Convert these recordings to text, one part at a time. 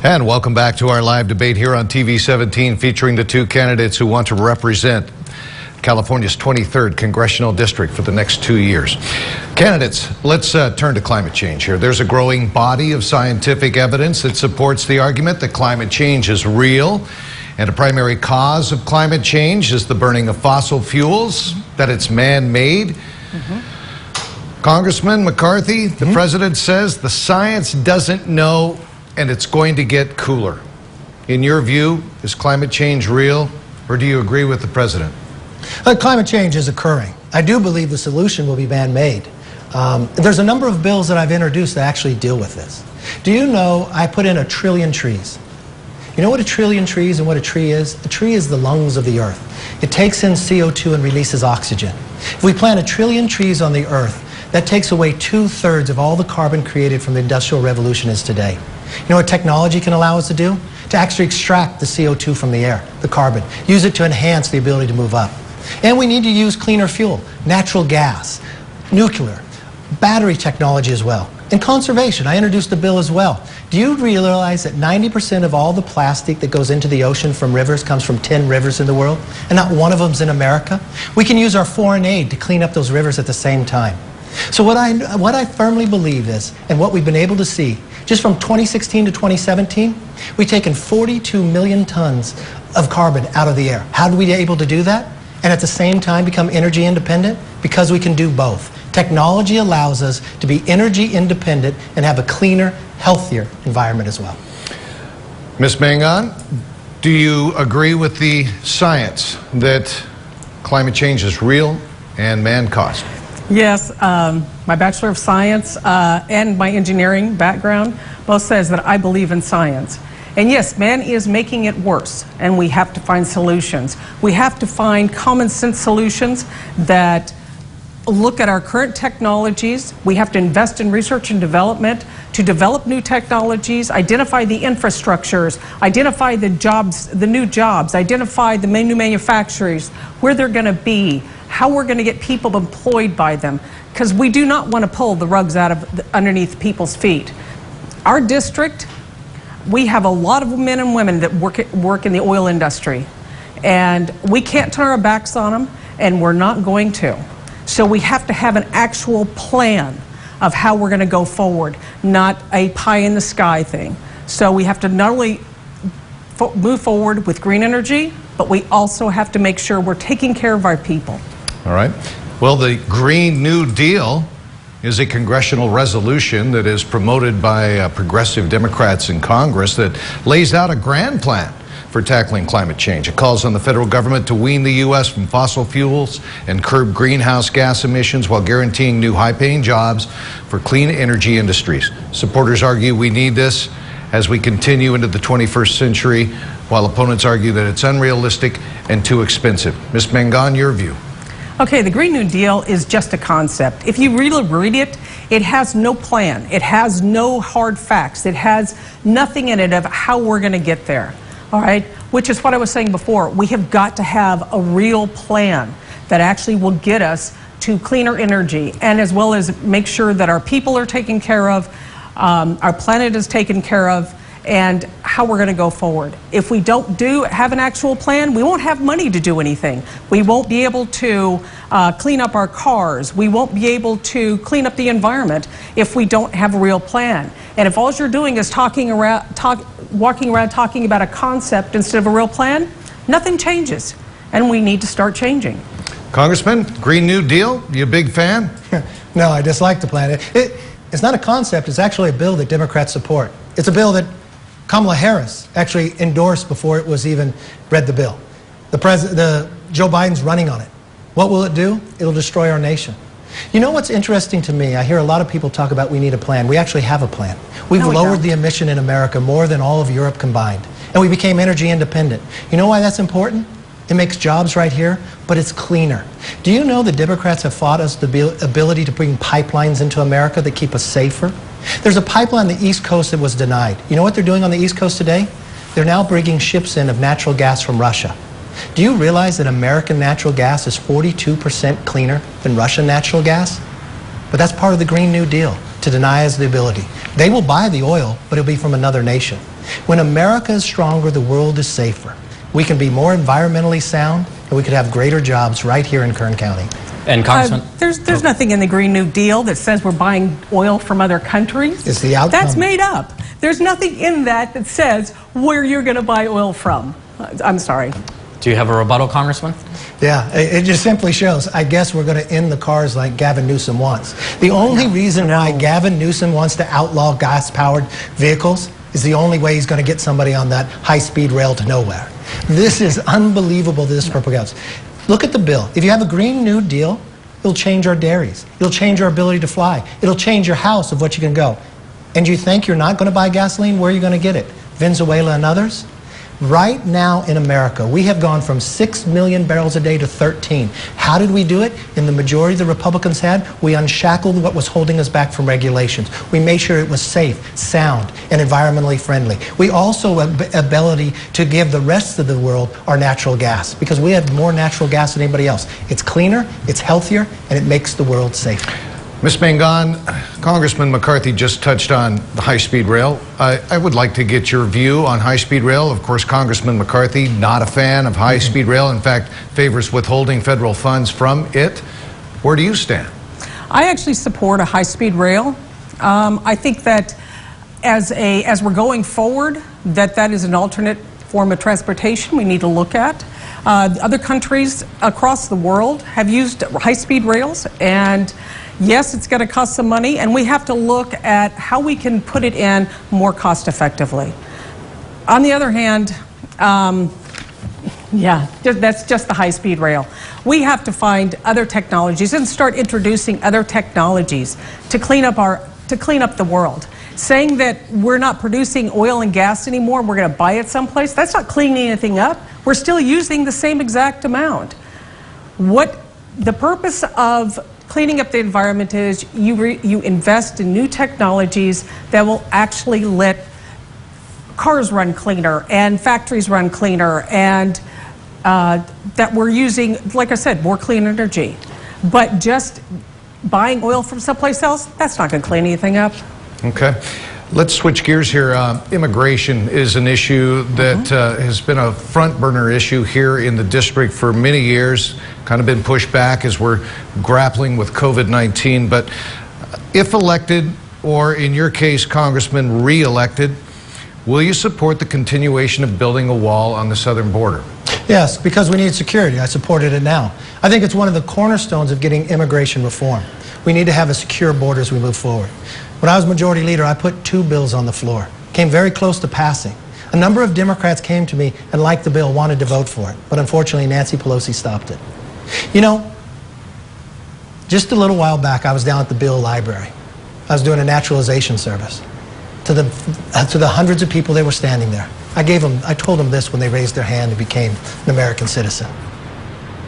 And welcome back to our live debate here on TV 17, featuring the two candidates who want to represent California's 23rd Congressional District for the next 2 years. Candidates, let's turn to climate change here. There's a growing body of scientific evidence that supports the argument that climate change is real, and a primary cause of climate change is the burning of fossil fuels, that it's man-made. Congressman McCarthy, the president says the science doesn't know and it's going to get cooler. In your view, is climate change real, or do you agree with the president? Climate change is occurring. I do believe the solution will be man-made. There's a number of bills that I've introduced that actually deal with this. Do you know I put in 1 trillion trees? You know what 1 trillion trees and what a tree is? A tree is the lungs of the earth. It takes in CO2 and releases oxygen. If we plant 1 trillion trees on the earth, that takes away 2/3 of all the carbon created from the Industrial Revolution is today. You know what technology can allow us to do? To actually extract the CO2 from the air, the carbon. Use it to enhance the ability to move up. And we need to use cleaner fuel, natural gas, nuclear, battery technology as well. And conservation, I introduced a bill as well. Do you realize that 90% of all the plastic that goes into the ocean from rivers comes from 10 rivers in the world, and not one of them's in America? We can use our foreign aid to clean up those rivers at the same time. So what I firmly believe is, and what we've been able to see, just from 2016 to 2017, we've taken 42 million tons of carbon out of the air. How did we able to do that? And at the same time become energy independent? Because we can do both. Technology allows us to be energy independent and have a cleaner, healthier environment as well. Ms. Mangone, do you agree with the science that climate change is real and man-caused? Yes, my Bachelor of Science and my engineering background both says that I believe in science. And yes, man is making it worse, and we have to find solutions. We have to find common sense solutions that look at our current technologies. We have to invest in research and development to develop new technologies, identify the infrastructures, identify the jobs, the new jobs, identify the new manufacturers, where they're going to be, how we're going to get people employed by them, because we do not want to pull the rugs out of underneath people's feet. Our district, we have a lot of men and women that work in the oil industry, and we can't turn our backs on them, and we're not going to. So we have to have an actual plan of how we're going to go forward, not a pie in the sky thing. So we have to not only move forward with green energy, but we also have to make sure we're taking care of our people. All right. Well, the Green New Deal is a congressional resolution that is promoted by progressive Democrats in Congress that lays out a grand plan for tackling climate change. It calls on the federal government to wean the U.S. from fossil fuels and curb greenhouse gas emissions while guaranteeing new high-paying jobs for clean energy industries. Supporters argue we need this as we continue into the 21st century, while opponents argue that it's unrealistic and too expensive. Ms. Mangone, your view. Okay, the Green New Deal is just a concept. If you really read it, it has no plan. It has no hard facts. It has nothing in it of how we're going to get there. All right, which is what I was saying before. We have got to have a real plan that actually will get us to cleaner energy, and as well as make sure that our people are taken care of, our planet is taken care of, and how we're going to go forward. If we don't have an actual plan, we won't have money to do anything. We won't be able to clean up our cars. We won't be able to clean up the environment if we don't have a real plan. And if all you're doing is walking around talking about a concept instead of a real plan, nothing changes. And we need to start changing. Congressman, Green New Deal, you a big fan? No, I dislike the plan. It's not a concept, it's actually a bill that Democrats support. It's a bill that Kamala Harris actually endorsed before it was even read the bill. Joe Biden's running on it. What will it do? It'll destroy our nation. You know what's interesting to me? I hear a lot of people talk about we need a plan. We actually have a plan. We've lowered the emission in America more than all of Europe combined. And we became energy independent. You know why that's important? It makes jobs right here, but it's cleaner. Do you know the Democrats have fought us the ability to bring pipelines into America that keep us safer? There's a pipeline on the East Coast that was denied. You know what they're doing on the East Coast today? They're now bringing ships in of natural gas from Russia. Do you realize that American natural gas is 42% cleaner than Russian natural gas? But that's part of the Green New Deal, to deny us the ability. They will buy the oil, but it'll be from another nation. When America is stronger, the world is safer. We can be more environmentally sound, and we could have greater jobs right here in Kern County. And Congressman, there's nothing in the Green New Deal that says we're buying oil from other countries. It's the outcome. That's made up. There's nothing in that says where you're going to buy oil from. I'm sorry. do you have a rebuttal, Congressman? Yeah, it just simply shows, I guess we're going to end the cars like Gavin Newsom wants. The only reason why Gavin Newsom wants to outlaw gas-powered vehicles is the only way he's going to get somebody on that high-speed rail to nowhere. This is unbelievable, this propaganda. Look at the bill. If you have a Green New Deal, it'll change our dairies. It'll change our ability to fly. It'll change your house of what you can go. And you think you're not going to buy gasoline? Where are you going to get it? Venezuela and others? Right now in America, we have gone from 6 million barrels a day to 13. How did we do it? In the majority the Republicans had, we unshackled what was holding us back from regulations. We made sure it was safe, sound, and environmentally friendly. We also have the ability to give the rest of the world our natural gas, because we have more natural gas than anybody else. It's cleaner, it's healthier, and it makes the world safer. Ms. Mangone, Congressman McCarthy just touched on the high-speed rail. I would like to get your view on high-speed rail. Of course, Congressman McCarthy, not a fan of high-speed rail. In fact, favors withholding federal funds from it. Where do you stand? I actually support a high-speed rail. I think that as we're going forward, that is an alternate form of transportation we need to look at. Other countries across the world have used high-speed rails, and yes, it's going to cost some money, and we have to look at how we can put it in more cost effectively. On the other hand, that's just the high-speed rail. We have to find other technologies and start introducing other technologies to clean up the world. Saying that we're not producing oil and gas anymore, we're going to buy it someplace, that's not cleaning anything up. We're still using the same exact amount. What the purpose of cleaning up the environment is you invest in new technologies that will actually let cars run cleaner and factories run cleaner, and that we're using, like I said, more clean energy. But just buying oil from someplace else, that's not going to clean anything up. Okay. Let's switch gears here. Immigration is an issue that has been a front burner issue here in the district for many years, kind of been pushed back as we're grappling with COVID-19. But if elected, or in your case, Congressman, re-elected, will you support the continuation of building a wall on the southern border? Yes, because we need security. I supported it now. I think it's one of the cornerstones of getting immigration reform. We need to have a secure border as we move forward. When I was majority leader, I put 2 bills on the floor. Came very close to passing. A number of Democrats came to me and liked the bill, wanted to vote for it. But unfortunately, Nancy Pelosi stopped it. You know, just a little while back, I was down at the Bill Library. I was doing a naturalization service. To the hundreds of people that were standing there, I told them this when they raised their hand and became an American citizen.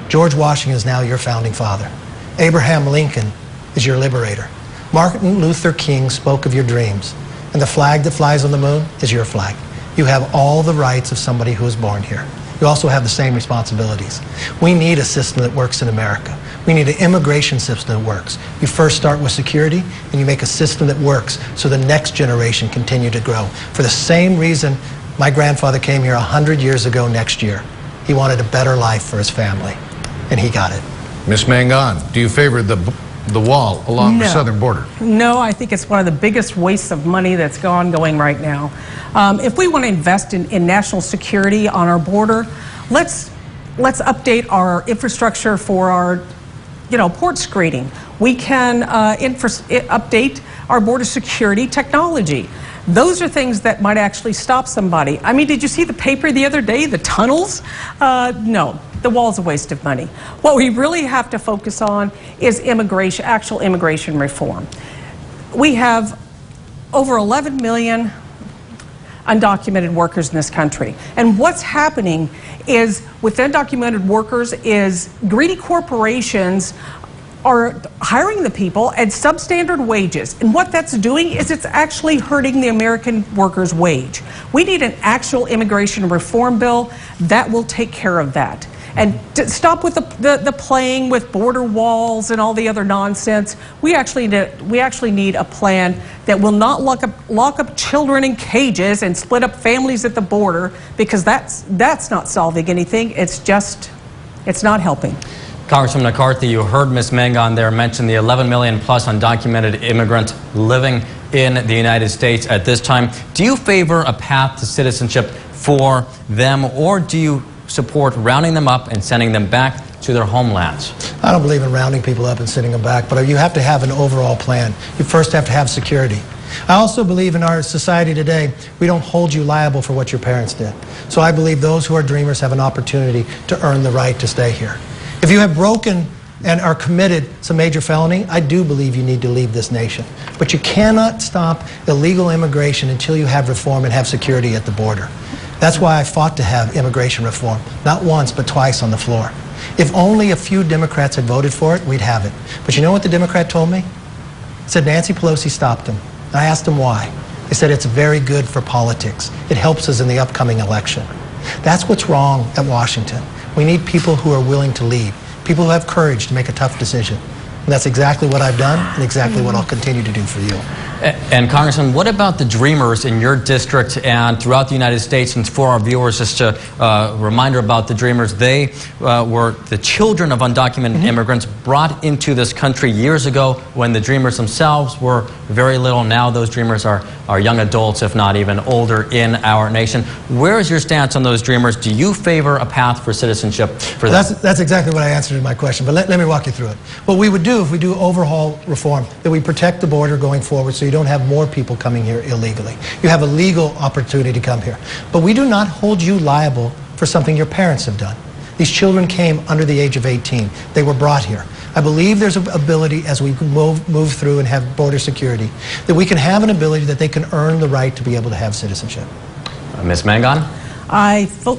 George Washington is now your founding father. Abraham Lincoln is your liberator. Martin Luther King spoke of your dreams, and the flag that flies on the moon is your flag. You have all the rights of somebody who was born here. You also have the same responsibilities. We need a system that works in America. We need an immigration system that works. You first start with security, and you make a system that works so the next generation continue to grow. For the same reason my grandfather came here 100 years ago next year. He wanted a better life for his family, and he got it. Ms. Mangone, do you favor the wall along the southern border? No, I think it's one of the biggest wastes of money that's going right now. If we want to invest in national security on our border, let's update our infrastructure for our port screening. We can update our border security technology. Those are things that might actually stop somebody. I mean, did you see the paper the other day, the tunnels? No, the wall's a waste of money. What we really have to focus on is immigration, actual immigration reform. We have over 11 million undocumented workers in this country. And what's happening is with undocumented workers is greedy corporations are hiring the people at substandard wages. And what that's doing is it's actually hurting the American worker's wage. We need an actual immigration reform bill that will take care of that. And to stop with the playing with border walls and all the other nonsense. We actually need a plan that will not lock up children in cages and split up families at the border, because that's not solving anything. It's not helping. Congressman McCarthy, you heard Ms. Mangone there mention the 11 million plus undocumented immigrants living in the United States at this time. Do you favor a path to citizenship for them, or do you support rounding them up and sending them back to their homelands? I don't believe in rounding people up and sending them back, but you have to have an overall plan. You first have to have security. I also believe in our society today, we don't hold you liable for what your parents did. So I believe those who are dreamers have an opportunity to earn the right to stay here. If you have broken and are committed some major felony, I do believe you need to leave this nation. But you cannot stop illegal immigration until you have reform and have security at the border. That's why I fought to have immigration reform, not once but twice on the floor. If only a few Democrats had voted for it, we'd have it. But you know what the Democrat told me? He said Nancy Pelosi stopped him. And I asked him why. He said it's very good for politics. It helps us in the upcoming election. That's what's wrong at Washington. We need people who are willing to lead, people who have courage to make a tough decision. And that's exactly what I've done and exactly what I'll continue to do for you. And Congressman, what about the dreamers in your district and throughout the United States? And for our viewers, just a reminder about the dreamers, they were the children of undocumented immigrants brought into this country years ago when the dreamers themselves were very little. Now those dreamers are young adults, if not even older, in our nation. Where is your stance on those dreamers? Do you favor a path for citizenship for them? That's exactly what I answered in my question, but let me walk you through it. What we would do if we do overhaul reform, that we protect the border going forward so you don't have more people coming here illegally. You have a legal opportunity to come here. But we do not hold you liable for something your parents have done. These children came under the age of 18. They were brought here. I believe there's an ability, as we move through and have border security, that we can have an ability that they can earn the right to be able to have citizenship. Ms. Mangone?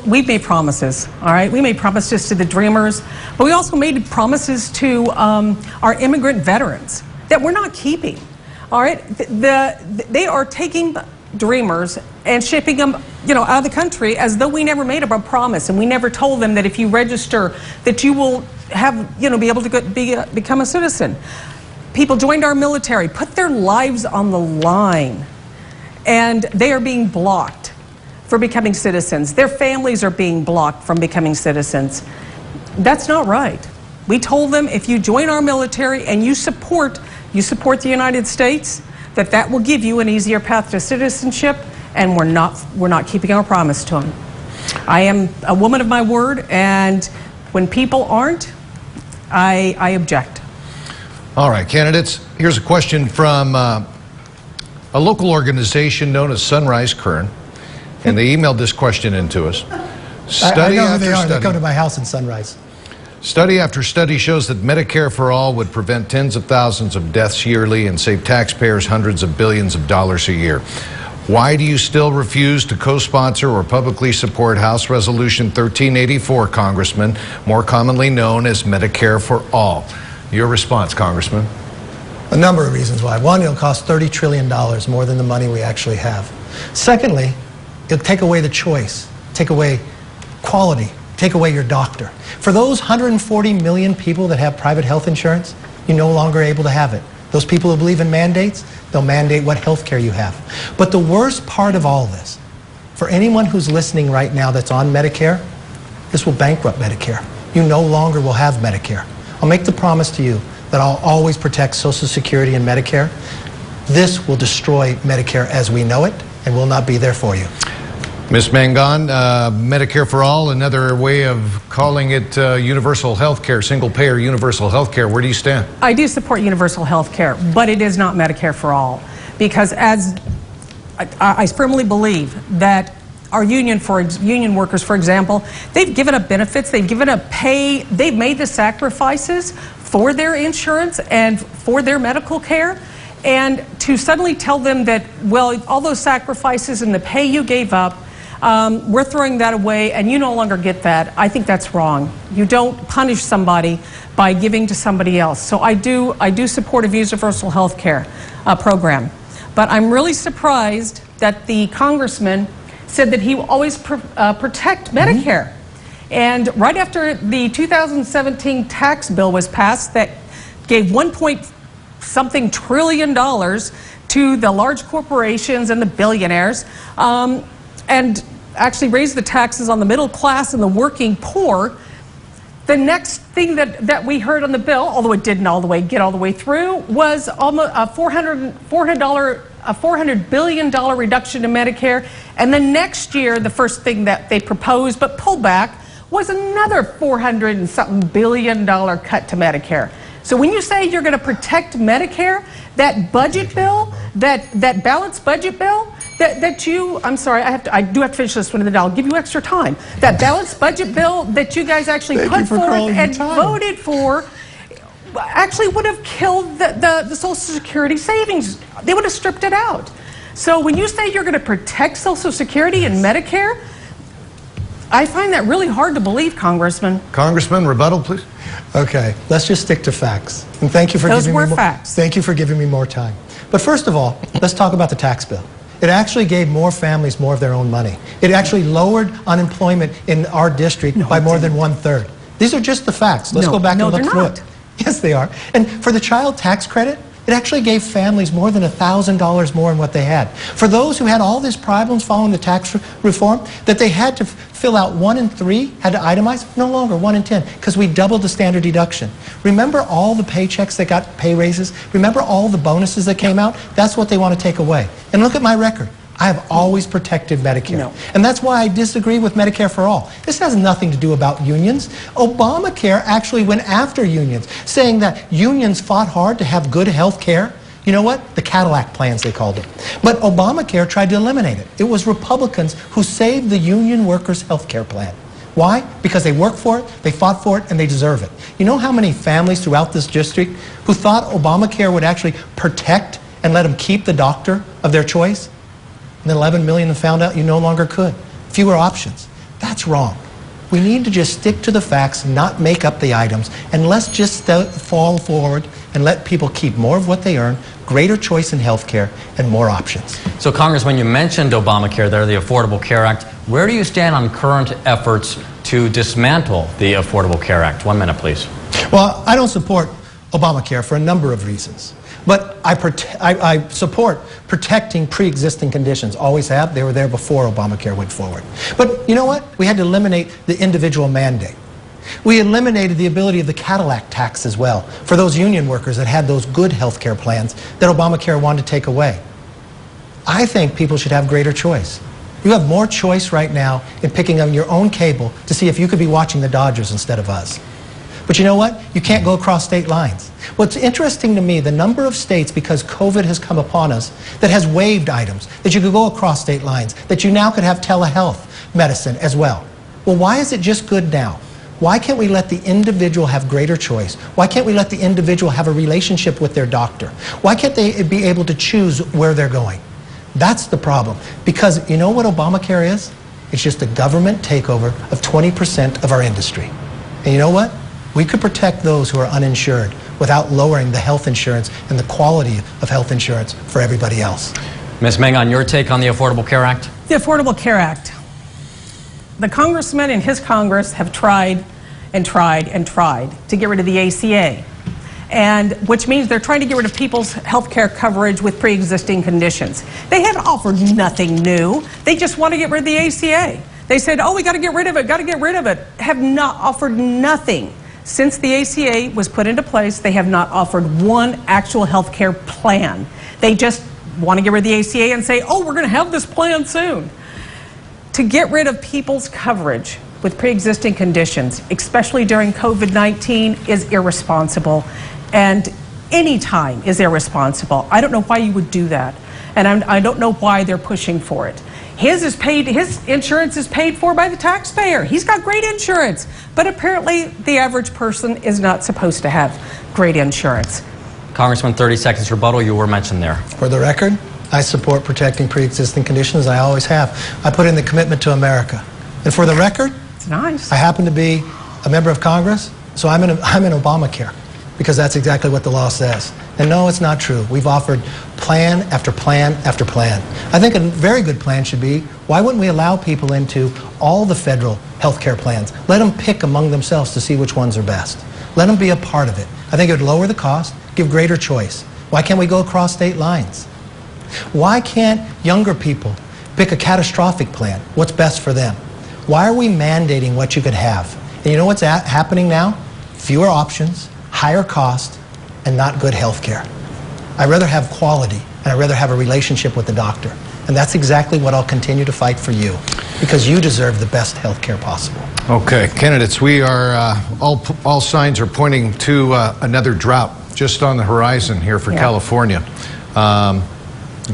We've made promises, all right? We made promises to the dreamers, but we also made promises to our immigrant veterans that we're not keeping, all right? They are taking dreamers and shipping them, out of the country as though we never made a promise, and we never told them that if you register that you will have, be able to become a citizen. People joined our military, put their lives on the line, and they are being blocked for becoming citizens. Their families are being blocked from becoming citizens. That's not right. We told them if you join our military and you support the United States, that will give you an easier path to citizenship, and we're not keeping our promise to them. I am a woman of my word, and when people aren't, I object. All right, candidates, here's a question from a local organization known as Sunrise Kern, and they emailed this question into us. I know who they are. They come to my house in Sunrise. Study after study shows that Medicare for All would prevent tens of thousands of deaths yearly and save taxpayers hundreds of billions of dollars a year. Why do you still refuse to co-sponsor or publicly support House Resolution 1384, Congressman, more commonly known as Medicare for All? Your response, Congressman. A number of reasons why. One, it'll cost $30 trillion more than the money we actually have. Secondly, it'll take away the choice, take away quality, take away your doctor. For those 140 million people that have private health insurance, you're no longer able to have it. Those people who believe in mandates, they'll mandate what health care you have. But the worst part of all this, for anyone who's listening right now that's on Medicare, this will bankrupt Medicare. You no longer will have Medicare. I'll make the promise to you that I'll always protect Social Security and Medicare. This will destroy Medicare as we know it and will not be there for you. Ms. Mangone, Medicare for All, another way of calling it universal health care, single-payer universal health care. Where do you stand? I do support universal health care, but it is not Medicare for all. Because as I firmly believe that our union workers, for example, they've given up benefits, they've given up pay, they've made the sacrifices for their insurance and for their medical care. And to suddenly tell them that, well, all those sacrifices and the pay you gave up, we're throwing that away and you no longer get that, I think that's wrong. You don't punish somebody by giving to somebody else. So I do support a universal health care program. But I'm really surprised that the congressman said that he will always protect Medicare. And right after the 2017 tax bill was passed that gave 1 point something trillion dollars to the large corporations and the billionaires, and actually raised the taxes on the middle class and the working poor, the next thing that we heard on the bill, although it didn't get all the way through, was almost a $400 billion reduction to Medicare. And the next year, the first thing that they proposed but pulled back was another $400 and something billion cut to Medicare. So when you say you're going to protect Medicare, that budget bill, that balanced budget bill, I'm sorry, I do have to finish this one, and then I'll give you extra time. That balanced budget bill that you guys actually put forth and voted for actually would have killed the Social Security savings. They would have stripped it out. So when you say you're going to protect Social Security and Medicare, I find that really hard to believe, Congressman. Congressman, rebuttal, please. Okay, let's just stick to facts. And thank you for Those were facts. Thank you for giving me more time. But first of all, let's talk about the tax bill. It actually gave more families more of their own money. It actually lowered unemployment in our district by more than 1/3. These are just the facts. Let's go back and look through it. Yes, they are. And for the child tax credit, it actually gave families more than $1,000 more than what they had. For those who had all these problems following the tax reform, that they had to fill out 1 in 3, had to itemize, no longer 1 in 10, because we doubled the standard deduction. Remember all the paychecks that got pay raises? Remember all the bonuses that came out? That's what they want to take away. And look at my record. I have always protected Medicare. No. And that's why I disagree with Medicare for All. This has nothing to do about unions. Obamacare actually went after unions, saying that unions fought hard to have good health care. You know what? The Cadillac plans, they called it. But Obamacare tried to eliminate it. It was Republicans who saved the union workers' health care plan. Why? Because they worked for it, they fought for it, and they deserve it. You know how many families throughout this district who thought Obamacare would actually protect and let them keep the doctor of their choice? And then 11 million found out you no longer could. Fewer options. That's wrong. We need to just stick to the facts, not make up the items, and let's just fall forward and let people keep more of what they earn, greater choice in health care, and more options. So, Congressman, you mentioned Obamacare there, the Affordable Care Act. Where do you stand on current efforts to dismantle the Affordable Care Act? 1 minute, please. Well, I don't support Obamacare for a number of reasons. But I support protecting pre-existing conditions. Always have. They were there before Obamacare went forward. But you know what? We had to eliminate the individual mandate. We eliminated the ability of the Cadillac tax as well for those union workers that had those good health care plans that Obamacare wanted to take away. I think people should have greater choice. You have more choice right now in picking up your own cable to see if you could be watching the Dodgers instead of us. But you know what? You can't go across state lines. What's interesting to me, the number of states, because COVID has come upon us, that has waived items, that you could go across state lines, that you now could have telehealth medicine as well. Well, why is it just good now? Why can't we let the individual have greater choice? Why can't we let the individual have a relationship with their doctor? Why can't they be able to choose where they're going? That's the problem. Because you know what Obamacare is? It's just a government takeover of 20% of our industry. And you know what? We could protect those who are uninsured without lowering the health insurance and the quality of health insurance for everybody else. Ms. Mangone, your take on the Affordable Care Act? The Affordable Care Act. The congressman and his Congress have tried and tried and tried to get rid of the ACA, and which means they're trying to get rid of people's health care coverage with pre-existing conditions. They have offered nothing new. They just want to get rid of the ACA. They said, oh, we got to get rid of it, got to get rid of it. Have not offered nothing. Since the ACA was put into place, they have not offered one actual health care plan. They just want to get rid of the ACA and say, oh, we're going to have this plan soon. To get rid of people's coverage with pre-existing conditions, especially during COVID-19, is irresponsible. And any time is irresponsible. I don't know why you would do that. And I don't know why they're pushing for it. His insurance is paid for by the taxpayer. He's got great insurance. But apparently the average person is not supposed to have great insurance. Congressman, 30 seconds rebuttal. You were mentioned there. For the record, I support protecting pre-existing conditions. I always have. I put in the commitment to America. And for the record, it's nice. I happen to be a member of Congress, so I'm in Obamacare. because that's exactly what the law says. And no, it's not true. We've offered plan after plan after plan. I think a very good plan should be, why wouldn't we allow people into all the federal health care plans? Let them pick among themselves to see which ones are best. Let them be a part of it. I think it would lower the cost, give greater choice. Why can't we go across state lines? Why can't younger people pick a catastrophic plan? What's best for them? Why are we mandating what you could have? And you know what's happening now? Fewer options, higher cost, and not good health care. I'd rather have quality, and I'd rather have a relationship with the doctor. And that's exactly what I'll continue to fight for you, because you deserve the best health care possible. Okay, candidates, we are, all signs are pointing to another drought just on the horizon here for California.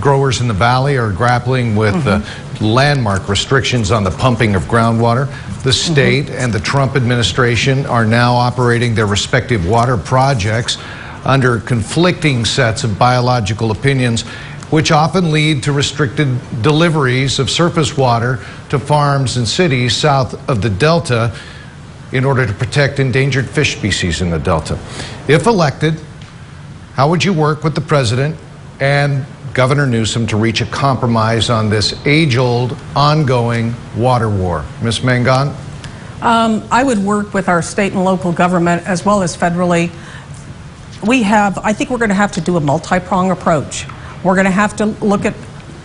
Growers in the valley are grappling with landmark restrictions on the pumping of groundwater. The state and the Trump administration are now operating their respective water projects under conflicting sets of biological opinions, which often lead to restricted deliveries of surface water to farms and cities south of the Delta in order to protect endangered fish species in the Delta. If elected, how would you work with the president and Governor Newsom to reach a compromise on this age-old, ongoing water war? Ms. Mangone? I would work with our state and local government as well as federally. I think we're going to have to do a multi-pronged approach. We're going to have to look at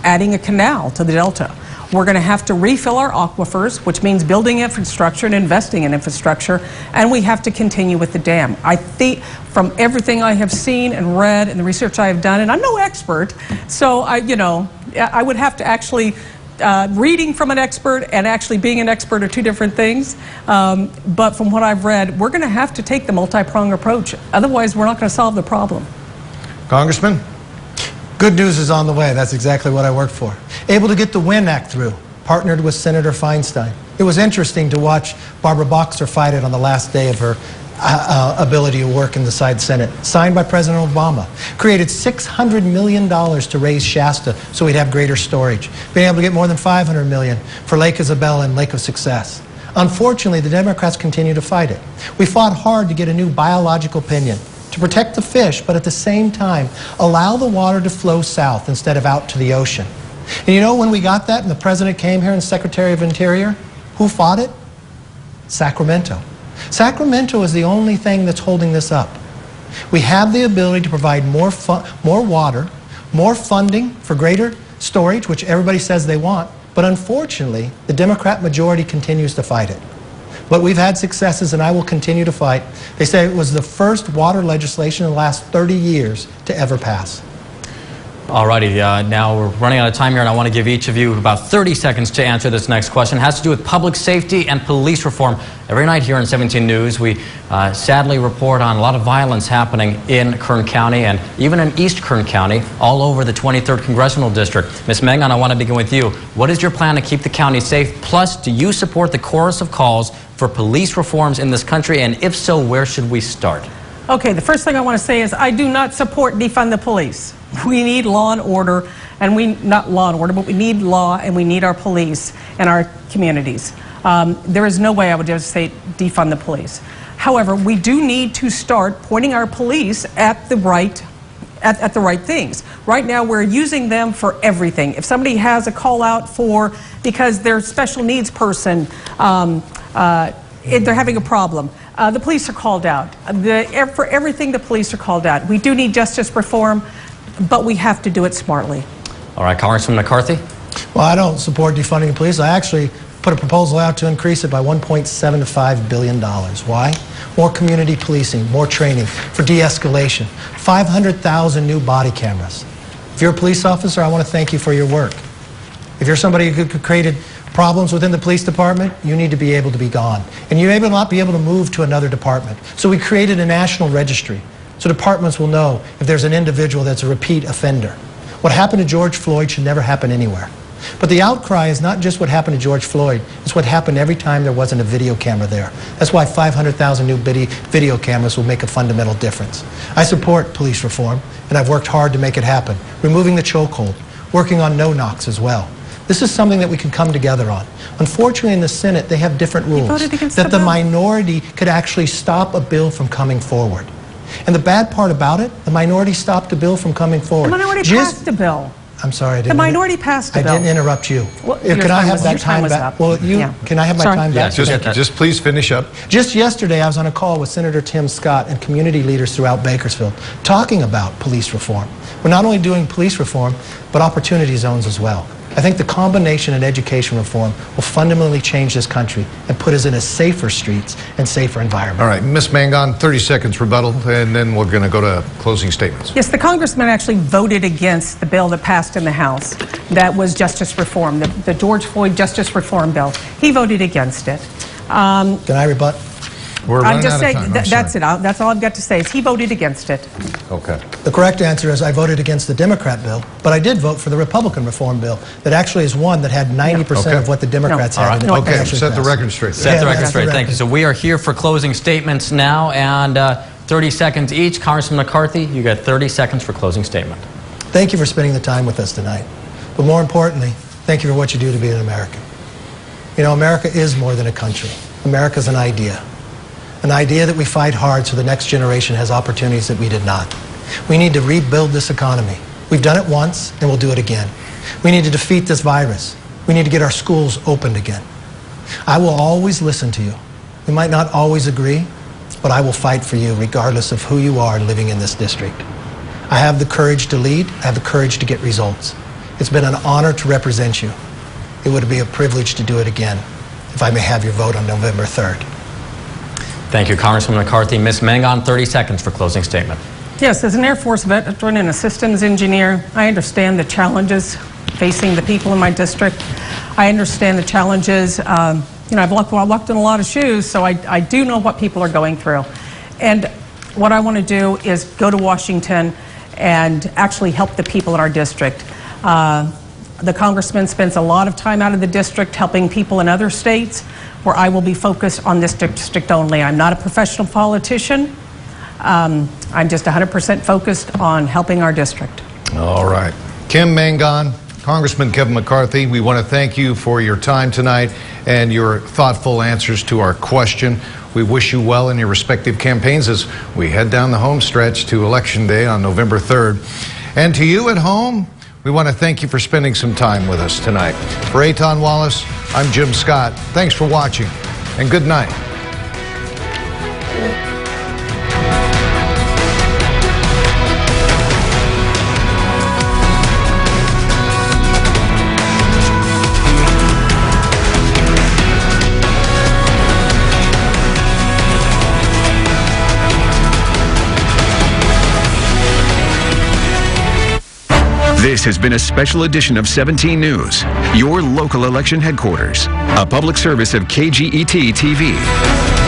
adding a canal to the Delta. We're going to have to refill our aquifers, which means building infrastructure and investing in infrastructure, and we have to continue with the dam. I think from everything I have seen and read and the research I have done, and I'm no expert, so I would have to actually, reading from an expert and actually being an expert are two different things, but from what I've read, we're going to have to take the multi-pronged approach. Otherwise, we're not going to solve the problem. Congressman? Good news is on the way. That's exactly what I work for. Able to get the WIN Act through, partnered with Senator Feinstein. It was interesting to watch Barbara Boxer fight it on the last day of her ability to work in the side Senate. Signed by President Obama. Created $600 million to raise Shasta so we'd have greater storage. Being able to get more than $500 million for Lake Isabella and Lake of Success. Unfortunately, the Democrats continue to fight it. We fought hard to get a new biological opinion to protect the fish, but at the same time, allow the water to flow south instead of out to the ocean. And you know when we got that and the President came here and Secretary of Interior, who fought it? Sacramento. Sacramento is the only thing that's holding this up. We have the ability to provide more water, more funding for greater storage, which everybody says they want, but unfortunately, the Democrat majority continues to fight it. But we've had successes, and I will continue to fight. They say it was the first water legislation in the last 30 years to ever pass. All righty, now we're running out of time here, and I want to give each of you about 30 seconds to answer this next question. It has to do with public safety and police reform. Every night here in 17 News, we sadly report on a lot of violence happening in Kern County and even in East Kern County, all over the 23rd Congressional District. Ms. Mangone, I want to begin with you. What is your plan to keep the county safe? Plus, do you support the chorus of calls for police reforms in this country? And if so, where should we start? Okay, the first thing I want to say is I do not support defund the police. We need law and order, and not law and order, but we need law and we need our police and our communities. There is no way I would just say defund the police. However, we do need to start pointing our police at the right things. Right now, we're using them for everything. If somebody has a call out because they're a special needs person, they're having a problem, the police are called out. For everything, the police are called out. We do need justice reform, but we have to do it smartly. All right, Congressman McCarthy? Well, I don't support defunding the police. I actually put a proposal out to increase it by $1.75 billion. Why? More community policing, more training for de-escalation, 500,000 new body cameras. If you're a police officer, I want to thank you for your work. If you're somebody who created problems within the police department, you need to be able to be gone. And you may not be able to move to another department. So we created a national registry so departments will know if there's an individual that's a repeat offender. What happened to George Floyd should never happen anywhere. But the outcry is not just what happened to George Floyd, it's what happened every time there wasn't a video camera there. That's why 500,000 new video cameras will make a fundamental difference. I support police reform, and I've worked hard to make it happen. Removing the chokehold, working on no-knocks as well. This is something that we can come together on. Unfortunately, in the Senate, they have different rules that the minority could actually stop a bill from coming forward. And the bad part about it, the minority stopped the bill from coming forward. The minority passed the bill. I'm sorry, I didn't. The minority passed the bill. I didn't interrupt you. Well, Can I have that time back? Well, can I have my time back? Just please finish up. Just yesterday, I was on a call with Senator Tim Scott and community leaders throughout Bakersfield talking about police reform. We're not only doing police reform, but opportunity zones as well. I think the combination in education reform will fundamentally change this country and put us in a safer streets and safer environment. All right, Ms. Mangone, 30 seconds rebuttal, and then we're going to go to closing statements. Yes, the congressman actually voted against the bill that passed in the House that was justice reform, the George Floyd justice reform bill. He voted against it. Can I rebut? We're I'm running just out of saying, time. that's it. That's all I've got to say is he voted against it. Okay. The correct answer is I voted against the Democrat bill, but I did vote for the Republican reform bill that actually is one that had 90% of what the Democrats had. No, Okay, set the record straight. Set the record straight. Thank you. So we are here for closing statements now, and 30 seconds each. Congressman McCarthy, you got 30 seconds for closing statement. Thank you for spending the time with us tonight. But more importantly, thank you for what you do to be an American. You know, America is more than a country. America's an idea. An idea that we fight hard so the next generation has opportunities that we did not. We need to rebuild this economy. We've done it once, and we'll do it again. We need to defeat this virus. We need to get our schools opened again. I will always listen to you. We might not always agree, but I will fight for you regardless of who you are living in this district. I have the courage to lead. I have the courage to get results. It's been an honor to represent you. It would be a privilege to do it again if I may have your vote on November 3rd. Thank you, Congressman McCarthy. Ms. Mangone, 30 seconds for closing statement. Yes, as an Air Force veteran and a systems engineer, I understand the challenges facing the people in my district. I understand the challenges. I've walked in a lot of shoes, so I do know what people are going through. And what I want to do is go to Washington and actually help the people in our district. The congressman spends a lot of time out of the district helping people in other states, where I will be focused on this district only. I'm not a professional politician. I'm just 100% focused on helping our district. All right. Kim Mangone, Congressman Kevin McCarthy, we want to thank you for your time tonight and your thoughtful answers to our question. We wish you well in your respective campaigns as we head down the home stretch to Election Day on November 3rd. And to you at home, we want to thank you for spending some time with us tonight. For Eitan Wallace, I'm Jim Scott. Thanks for watching, and good night. This has been a special edition of 17 News, your local election headquarters, a public service of KGET TV.